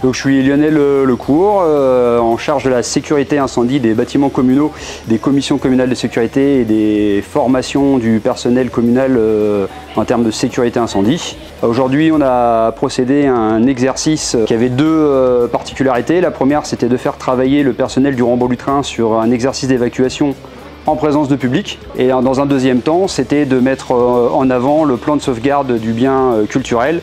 Donc je suis Lionel Lecourt, en charge de la sécurité incendie des bâtiments communaux, des commissions communales de sécurité et des formations du personnel communal en termes de sécurité incendie. Aujourd'hui, on a procédé à un exercice qui avait deux particularités. La première, c'était de faire travailler le personnel du Ramboll-Lutrin sur un exercice d'évacuation en présence de public. Et dans un deuxième temps, c'était de mettre en avant le plan de sauvegarde du bien culturel,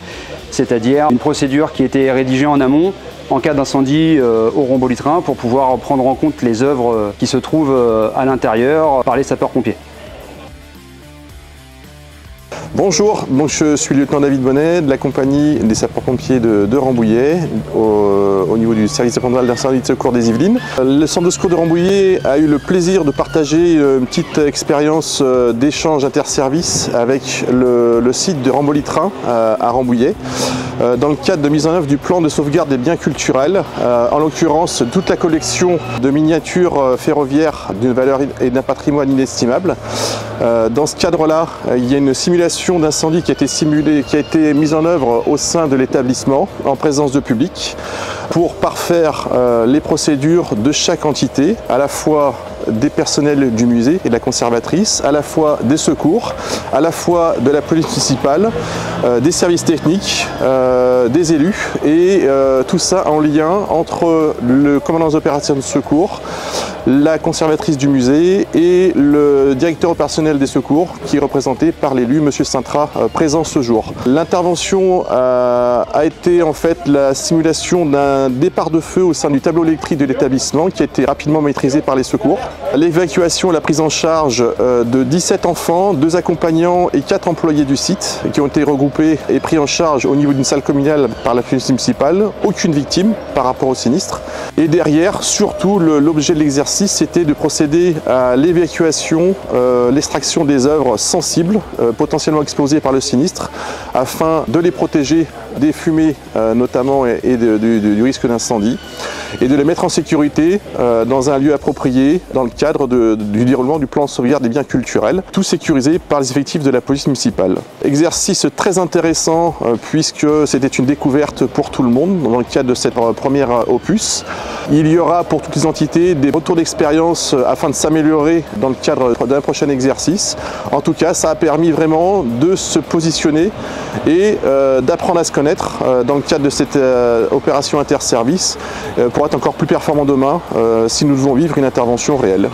c'est-à-dire une procédure qui était rédigée en amont en cas d'incendie au Ramboll-Lutrin pour pouvoir prendre en compte les œuvres qui se trouvent à l'intérieur par les sapeurs-pompiers. Bonjour, donc je suis le lieutenant David Bonnet de la compagnie des sapeurs-pompiers de Rambouillet au niveau du service départemental d'incendie et de secours des Yvelines. Le centre de secours de Rambouillet a eu le plaisir de partager une petite expérience d'échange interservices avec le site de Ramboll-Lutrin à Rambouillet dans le cadre de mise en œuvre du plan de sauvegarde des biens culturels, en l'occurrence toute la collection de miniatures ferroviaires d'une valeur et d'un patrimoine inestimable. Dans ce cadre-là, il y a une simulation d'incendie qui a été mise en œuvre au sein de l'établissement en présence de public pour parfaire les procédures de chaque entité, à la fois des personnels du musée et de la conservatrice, à la fois des secours, à la fois de la police municipale, des services techniques, des élus et tout ça en lien entre le commandant des opérations de secours, la conservatrice du musée et le directeur opérationnel des secours qui est représenté par l'élu M. Sintra présent ce jour. L'intervention a été en fait la simulation d'un départ de feu au sein du tableau électrique de l'établissement qui a été rapidement maîtrisé par les secours. L'évacuation et la prise en charge de 17 enfants, 2 accompagnants et 4 employés du site qui ont été regroupés et pris en charge au niveau d'une salle communale par la police municipale. Aucune victime par rapport au sinistre. Et derrière, surtout, l'objet de l'exercice, c'était de procéder à l'évacuation, l'extraction des œuvres sensibles, potentiellement explosées par le sinistre, afin de les protéger des fumées notamment et du risque d'incendie, et de les mettre en sécurité dans un lieu approprié dans le cadre du déroulement du plan de sauvegarde des biens culturels, tout sécurisé par les effectifs de la police municipale. Exercice très intéressant puisque c'était une découverte pour tout le monde dans le cadre de cette première opus. Il y aura pour toutes les entités des retours d'expérience afin de s'améliorer dans le cadre d'un prochain exercice. En tout cas, ça a permis vraiment de se positionner et d'apprendre à se connaître dans le cadre de cette opération interservice pour être encore plus performant demain si nous devons vivre une intervention réelle.